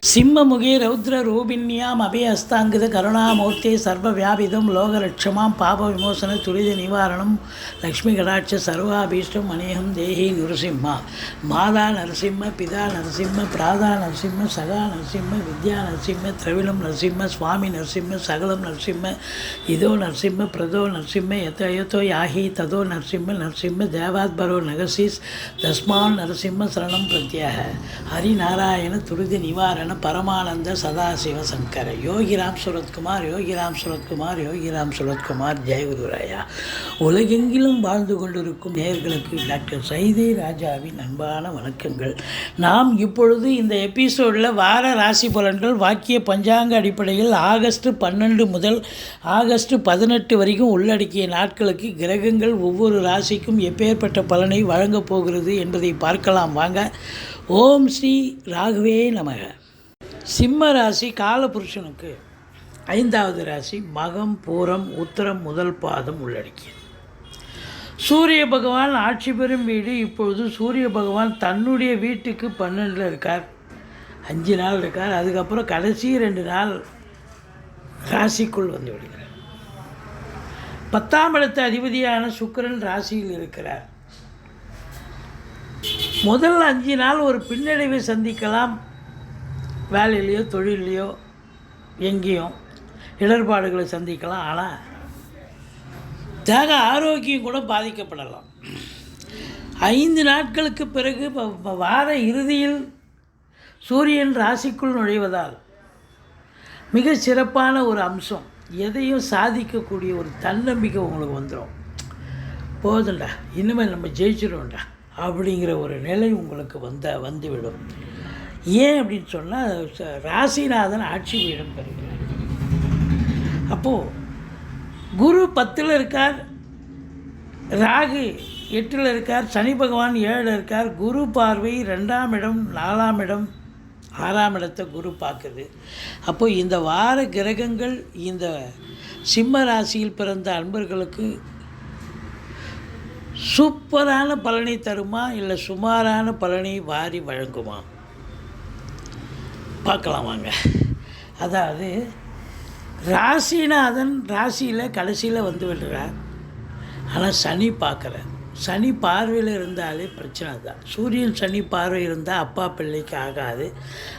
சிம்மமுகே ரௌத்ரரூபிண்யாம் அபயஹஸ்தாங்கித கருணாமூர்த்தே சர்வவியாபிதம் லோகரட்சமாம் பாப விமோசன துரித நிவாரணம் லக்ஷ்மி கடாட்ச சர்வாபீஷ்டம் அநேகம் தேஹி நரசிம்மா. மாதா நரசிம்ம, பிதா நரசிம்ம, பிராதா நரசிம்ம, சகா நரசிம்ம, வித்யா நரசிம்ம, திரவிலம் நரசிம்ம, சுவாமி நரசிம்ம, சகலம் நரசிம்ம, இதோ நரசிம்ம, பிரதோ நரசிம்ம, யதோ யாஹி ததோ நரசிம்ம, நரசிம்ம தேவாத்பரோ நகசீஸ் தஸ்மான் நரசிம்ம சரணம் பிரத்யாக. ஹரிநாராயண துரித நிவாரண பரமானந்த சதாசிவ சங்கர. யோகிராம் சுரத்குமார், யோகிராம் சுரத்குமார், யோகிராம் சுரத்குமார். ஜெயகுருராயா. உலகெங்கிலும் வாழ்ந்து கொண்டிருக்கும் நேயர்களுக்கு டாக்டர் சைதை ராஜாவின் அன்பான வணக்கங்கள். நாம் இப்பொழுது இந்த எபிசோடில் வார ராசி பலன்கள் வாக்கிய பஞ்சாங்க அடிப்படையில் ஆகஸ்ட் 12 முதல் ஆகஸ்ட் 18 வரைக்கும் உள்ளடக்கிய நாட்களுக்கு கிரகங்கள் ஒவ்வொரு ராசிக்கும் எப்பேற்பட்ட பலனை வழங்கப் போகிறது என்பதை பார்க்கலாம் வாங்க. ஓம் ஸ்ரீ ராகவே நமக. சிம்ம ராசி காலபுருஷனுக்கு 5வது ராசி. மகம், பூரம், உத்திரம் முதல் பாதம் உள்ளடக்கியது. சூரிய பகவான் ஆட்சி பெறும் வீடு. இப்பொழுது சூரிய பகவான் தன்னுடைய வீட்டுக்கு 12 இருக்கார். 5 நாள் இருக்கார். அதுக்கப்புறம் கடைசி 2 நாள் ராசிக்குள் வந்து விடுகிறார். 10ஆம் இடத்து அதிபதியான சுக்கிரன் ராசியில் இருக்கிறார். முதல் 5 நாள் ஒரு பின்னடைவை சந்திக்கலாம். வேலையிலையோ தொழிலையோ எங்கேயும் இடர்பாடுகளை சந்திக்கலாம். ஆனால் தேக ஆரோக்கியம் கூட பாதிக்கப்படலாம். 5 நாட்களுக்கு பிறகு வார இறுதியில் சூரியன் ராசிக்குள் நுழைவதால் மிக சிறப்பான ஒரு அம்சம். எதையும் சாதிக்கக்கூடிய ஒரு தன்னம்பிக்கை உங்களுக்கு வந்துடும். போதும்டா, இனிமேல் நம்ம ஜெயிச்சிடும்டா அப்படிங்கிற ஒரு நிலை உங்களுக்கு வந்துவிடும். ஏன் அப்படின்னு சொன்னால் ராசிநாதன் ஆட்சி பீடம் பெறுகிறார். அப்போது குரு 10ல் இருக்கார், ராகு 8ல் இருக்கார், சனி பகவான் 7ல் இருக்கார். குரு பார்வை 2ஆம் இடம், 4ஆம் இடம், 6ஆம் இடத்தை குரு பார்க்குது. அப்போது இந்த வார கிரகங்கள் இந்த சிம்ம ராசியில் பிறந்த அன்பர்களுக்கு சூப்பரான பலனை தருமா, இல்லை சுமாரான பலனை வாரி வழங்குமா பார்க்கலாம் வாங்க. அதாவது ராசிநாதன் ராசியில் கடைசியில் வந்து விடுறார். ஆனால் சனி பார்க்குறார். சனி பார்வையில் இருந்தாலே பிரச்சனை தான். சூரியன் சனி பார்வை இருந்தால் அப்பா பிள்ளைக்கு ஆகாது.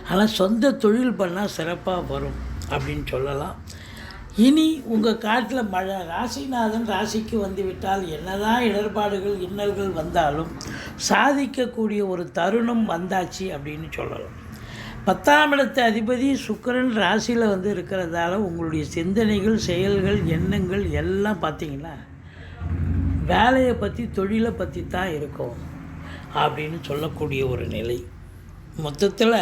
ஆனால் சொந்த தொழில் பண்ணால் சிறப்பாக வரும் அப்படின்னு சொல்லலாம். இனி உங்கள் காட்டில் மழை. ராசிநாதன் ராசிக்கு வந்துவிட்டால் என்னதான் இடர்பாடுகள் இன்னல்கள் வந்தாலும் சாதிக்கக்கூடிய ஒரு தருணம் வந்தாச்சு அப்படின்னு சொல்லலாம். 10ஆம் இடத்து அதிபதி சுக்கிரன் ராசியில் வந்து இருக்கிறதால உங்களுடைய சிந்தனைகள், செயல்கள், எண்ணங்கள் எல்லாம் பார்த்திங்கன்னா வேலையை பற்றி, தொழிலை பற்றி தான் இருக்கும் அப்படின்னு சொல்லக்கூடிய ஒரு நிலை. மொத்தத்தில்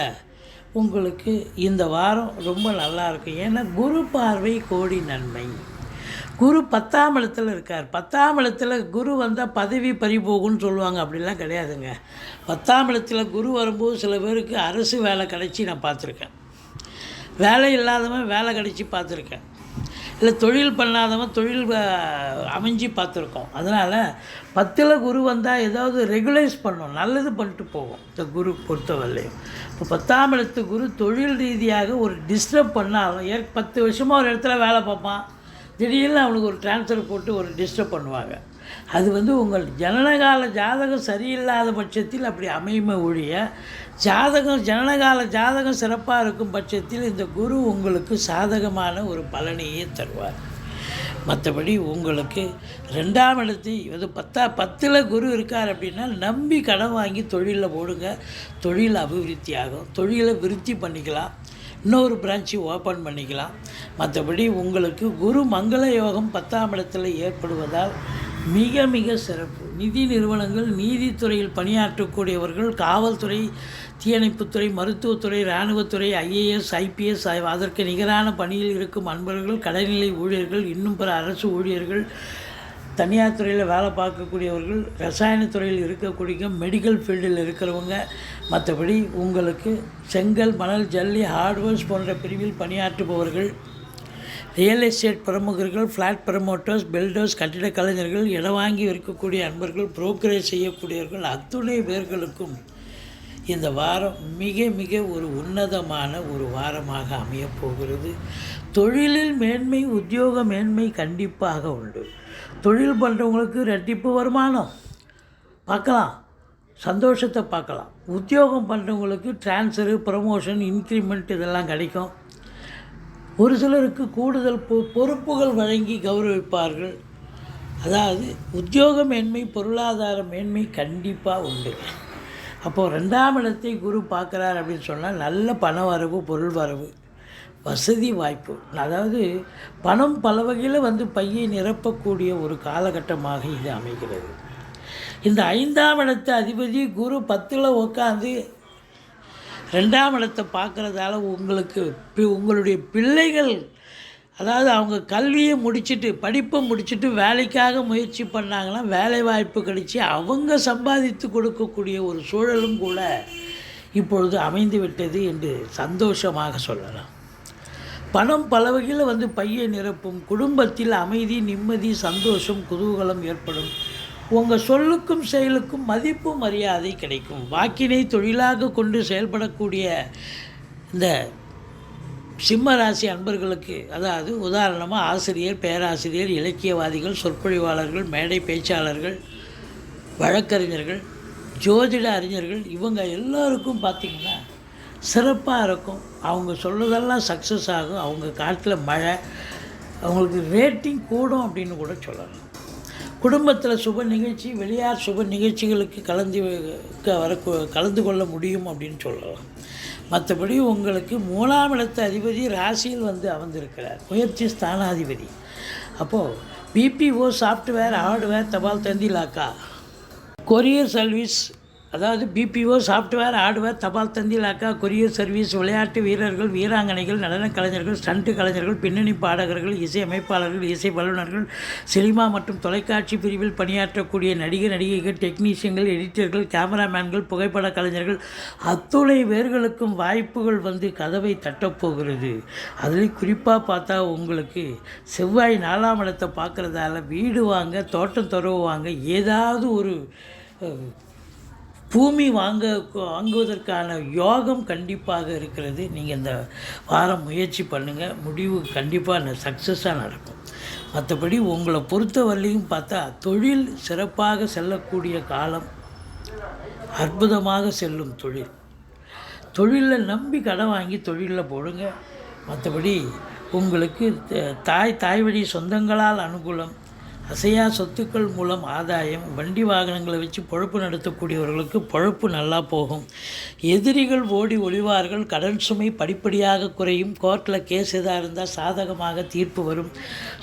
உங்களுக்கு இந்த வாரம் ரொம்ப நல்லாயிருக்கும். ஏன்னா குரு பார்வை கோடி நன்மை. குரு 10ஆம் இடத்துல இருக்கார். 10ஆம் இடத்துல குரு வந்தால் பதவி பறிபோகும்னு சொல்லுவாங்க. அப்படிலாம் கிடையாதுங்க. 10ஆம் இடத்துல குரு வரும்போது சில பேருக்கு அரசு வேலை கிடச்சி நான் பார்த்துருக்கேன். வேலை இல்லாதவன் வேலை கிடச்சி பார்த்துருக்கேன். இல்லை தொழில் பண்ணாதவன் தொழில் அமைஞ்சு பார்த்துருக்கோம். அதனால் 10ல் குரு வந்தால் ஏதாவது ரெகுலைஸ் பண்ணும், நல்லது பண்ணிட்டு போகும் இந்த குரு பொறுத்தவரையும். இப்போ 10ஆம் இடத்து குரு தொழில் ரீதியாக ஒரு டிஸ்டர்ப் பண்ணாலும் 10 வருஷமாக ஒரு இடத்துல வேலை பார்ப்பான், திடீர்னு அவனுக்கு ஒரு ட்ரான்ஸ்ஃபர் போட்டு ஒரு டிஸ்டர்ப் பண்ணுவாங்க. அது உங்கள் ஜனனகால ஜாதகம் சரியில்லாத பட்சத்தில் அப்படி அமையுமே ஒழிய, ஜனனகால ஜாதகம் சிறப்பாக இருக்கும் பட்சத்தில் இந்த குரு உங்களுக்கு சாதகமான ஒரு பலனையே தருவார். மற்றபடி உங்களுக்கு 2ஆம் இடத்து 10ல் குரு இருக்கார் அப்படின்னா நம்பி கடன் வாங்கி தொழிலில் போடுங்க. தொழில் அபிவிருத்தி ஆகும். தொழிலை விருத்தி பண்ணிக்கலாம், இன்னொரு பிரான்ச்சு ஓப்பன் பண்ணிக்கலாம். மற்றபடி உங்களுக்கு குரு மங்கள யோகம் 10ஆம் இடத்துல ஏற்படுவதால் மிக மிக சிறப்பு. நிதி நிறுவனங்கள், நீதித்துறையில் பணியாற்றக்கூடியவர்கள், காவல்துறை, தீயணைப்புத்துறை, மருத்துவத்துறை, இராணுவத்துறை, IAS, IPS அதற்கு நிகரான பணியில் இருக்கும் அன்பர்கள், கடைநிலை ஊழியர்கள், இன்னும் பிற அரசு ஊழியர்கள், தனியார் துறையில் வேலை பார்க்கக்கூடியவர்கள், ரசாயனத்துறையில் இருக்கக்கூடிய மெடிக்கல் ஃபீல்டில் இருக்கிறவங்க, மற்றபடி உங்களுக்கு செங்கல், மணல், ஜல்லி, ஹார்ட்வேர்ஸ் போன்ற பிரிவில் பணியாற்றுபவர்கள், ரியல் எஸ்டேட் பிரமுகர்கள், ஃப்ளாட் ப்ரமோட்டர்ஸ், பில்டர்ஸ், கட்டிட கலைஞர்கள், இடம் வாங்கி இருக்கக்கூடிய அன்பர்கள், புரோக்கரேஜ் செய்யக்கூடியவர்கள், அத்துணை பேர்களுக்கும் இந்த வாரம் மிக மிக ஒரு உன்னதமான ஒரு வாரமாக அமையப் போகிறது. தொழிலில் மேன்மை, உத்தியோக மேன்மை கண்டிப்பாக உண்டு. தொழில் பண்ணுறவங்களுக்கு ரெட்டிப்பு வருமானம் பார்க்கலாம், சந்தோஷத்தை பார்க்கலாம். உத்தியோகம் பண்ணுறவங்களுக்கு ட்ரான்ஸ்ஃபரு, ப்ரமோஷன், இன்க்ரிமெண்ட் இதெல்லாம் கிடைக்கும். ஒரு சிலருக்கு கூடுதல் பொறுப்புகள் வழங்கி கௌரவிப்பார்கள். அதாவது உத்தியோக மேன்மை, பொருளாதார மேன்மை கண்டிப்பாக உண்டு. அப்போது 2ஆம் இடத்தை குரு பார்க்குறார் அப்படின்னு சொன்னால் நல்ல பண வரவு, பொருள் வரவு, வசதி வாய்ப்பு. அதாவது பணம் பல வகையில் பையை நிரப்பக்கூடிய ஒரு காலகட்டமாக இது அமைகிறது. இந்த 5ஆம் இடத்து அதிபதி குரு 10ல் உட்காந்து 2ஆம் இடத்தை பார்க்குறதால உங்களுடைய பிள்ளைகள், அதாவது அவங்க கல்வியை முடிச்சுட்டு, படிப்பை முடிச்சுட்டு வேலைக்காக முயற்சி பண்ணாங்கன்னா வேலை வாய்ப்பு கிடைச்சி அவங்க சம்பாதித்து கொடுக்கக்கூடிய ஒரு சூழலும் கூட இப்பொழுது அமைந்து விட்டது என்று சந்தோஷமாக சொல்லலாம். பணம் பல வகையில் பையை நிரப்பும். குடும்பத்தில் அமைதி, நிம்மதி, சந்தோஷம், குதூகலம் ஏற்படும். உங்கள் சொல்லுக்கும் செயலுக்கும் மதிப்பு, மரியாதை கிடைக்கும். வாக்கினை தொழிலாக கொண்டு செயல்படக்கூடிய இந்த சிம்ம ராசி அன்பர்களுக்கு, அதாவது உதாரணமாக ஆசிரியர், பேராசிரியர், இலக்கியவாதிகள், சொற்பொழிவாளர்கள், மேடை பேச்சாளர்கள், வழக்கறிஞர்கள், ஜோதிட அறிஞர்கள், இவங்க எல்லோருக்கும் பார்த்திங்கன்னா சிறப்பாக இருக்கும். அவங்க சொல்கிறதெல்லாம் சக்ஸஸ் ஆகும். அவங்க காட்டில் மழை, அவங்களுக்கு ரேட்டிங் கூடும் அப்படின்னு கூட சொல்லலாம். குடும்பத்தில் சுப நிகழ்ச்சி, வெளியார் சுப நிகழ்ச்சிகளுக்கு கலந்து கொள்ள முடியும் அப்படின்னு சொல்லலாம். மற்றபடி உங்களுக்கு 3ஆம் இடத்து அதிபதி ராசியில் அமர்ந்திருக்கிறார், முயற்சி ஸ்தானாதிபதி. அப்போது பிபிஓ, சாஃப்ட்வேர், ஹார்ட்வேர், தபால் தந்தி இலாக்கா, கொரியர் சர்வீஸ், அதாவது பிபிஓ, சாஃப்ட்வேர், ஹார்ட்வேர், தபால் தந்தி இலாக்கா, கொரியர் சர்வீஸ், விளையாட்டு வீரர்கள், வீராங்கனைகள், நடன கலைஞர்கள், ஸ்டண்ட் கலைஞர்கள், பின்னணி பாடகர்கள், இசை அமைப்பாளர்கள், இசை வல்லுநர்கள், சினிமா மற்றும் தொலைக்காட்சி பிரிவில் பணியாற்றக்கூடிய நடிகர், நடிகைகள், டெக்னீஷியன்கள், எடிட்டர்கள், கேமராமேன்கள், புகைப்பட கலைஞர்கள், அத்துணை பேர்களுக்கும் வாய்ப்புகள் கதவை தட்டப்போகிறது. அதில் குறிப்பாக பார்த்தா உங்களுக்கு செவ்வாய் 4ஆம் இடத்தை பார்க்குறதால வீடு வாங்க, தோட்டம் துறவுவாங்க, ஏதாவது ஒரு பூமி வாங்குவதற்கான யோகம் கண்டிப்பாக இருக்கிறது. நீங்கள் இந்த வாரம் முயற்சி பண்ணுங்கள், முடிவு கண்டிப்பாக சக்ஸஸாக நடக்கும். மற்றபடி உங்களை பொறுத்தவரையிலையும் பார்த்தா தொழில் சிறப்பாக செல்லக்கூடிய காலம், அற்புதமாக செல்லும் தொழிலில் நம்பி கடன் வாங்கி தொழிலில் போடுங்க. மற்றபடி உங்களுக்கு தாய் வழி சொந்தங்களால் அனுகூலம், அசையா சொத்துக்கள் மூலம் ஆதாயம், வண்டி வாகனங்களை வச்சு பொழப்பு நடத்தக்கூடியவர்களுக்கு பொழப்பு நல்லா போகும். எதிரிகள் ஓடி ஒளிவார்கள். கடன் சுமை படிப்படியாக குறையும். கோர்ட்டில் கேஸ் எதாக இருந்தால் சாதகமாக தீர்ப்பு வரும்.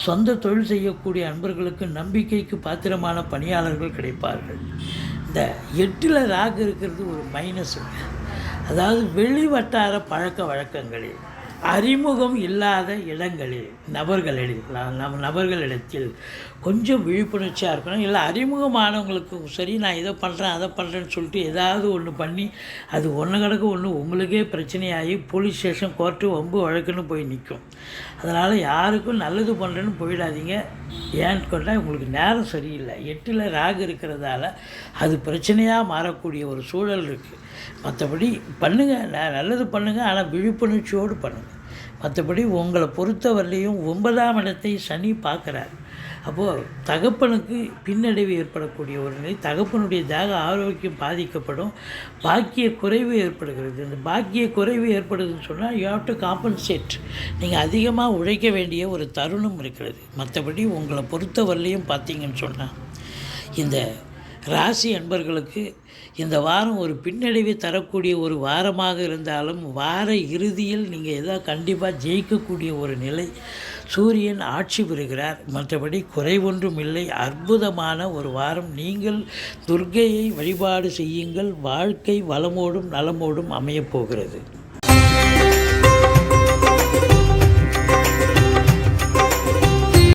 சொந்த தொழில் செய்யக்கூடிய அன்பர்களுக்கு நம்பிக்கைக்கு பாத்திரமான பணியாளர்கள் கிடைப்பார்கள். இந்த 8ல் ராகு இருக்கிறது ஒரு மைனஸ். அதாவது வெளி வட்டார பழக்க வழக்கங்களில், அறிமுகம் இல்லாத இடங்களில், நபர்களிடத்தில் கொஞ்சம் விழிப்புணர்ச்சியாக இருக்கணும். இல்லை அறிமுகமானவங்களுக்கு சரி நான் இதை பண்ணுறேன் அதை பண்ணுறேன்னு சொல்லிட்டு ஏதாவது ஒன்று பண்ணி அது ஒன்று கிடக்கு ஒன்று உங்களுக்கே பிரச்சனையாகி போலீஸ் ஸ்டேஷன், கோர்ட்டு, வம்பு வழக்குன்னு போய் நிற்கும். அதனால் யாருக்கும் நல்லது பண்ணுறேன்னு போயிடாதீங்க. ஏன்னு கொண்டால் உங்களுக்கு நேரம் சரியில்லை. 8ல் ராகு இருக்கிறதால அது பிரச்சனையாக மாறக்கூடிய ஒரு சூழல் இருக்குது. மற்றபடி பண்ணுங்கள், நல்லது பண்ணுங்கள், ஆனால் விழிப்புணர்ச்சியோடு பண்ணுங்கள். மற்றபடி உங்களை பொறுத்தவரையிலையும் 9ஆம் இடத்தை சனி பார்க்குறார். அப்போது தகப்பனுக்கு பின்னடைவு ஏற்படக்கூடிய ஒரு நிலை, தகப்பனுடைய தேக ஆரோக்கியம் பாதிக்கப்படும், பாக்கிய குறைவு ஏற்படுகிறது. இந்த பாக்கிய குறைவு ஏற்படுதுன்னு சொன்னால் யூ ஹேவ் டு காம்பன்சேட். நீங்கள் அதிகமாக உழைக்க வேண்டிய ஒரு தருணம் இருக்கிறது. மற்றபடி உங்களை பொறுத்தவரையிலையும் பார்த்தீங்கன்னு சொன்னால் இந்த ராசி அன்பர்களுக்கு இந்த வாரம் ஒரு பின்னடைவை தரக்கூடிய ஒரு வாரமாக இருந்தாலும் வார இறுதியில் நீங்கள் எதாவது கண்டிப்பாக ஜெயிக்கக்கூடிய ஒரு நிலை. சூரியன் ஆட்சி பெறுகிறார். மற்றபடி குறைவொன்றும் இல்லை. அற்புதமான ஒரு வாரம். நீங்கள் துர்க்கையை வழிபாடு செய்யுங்கள். வாழ்க்கை வளமோடும் நலமோடும் அமையப் போகிறது.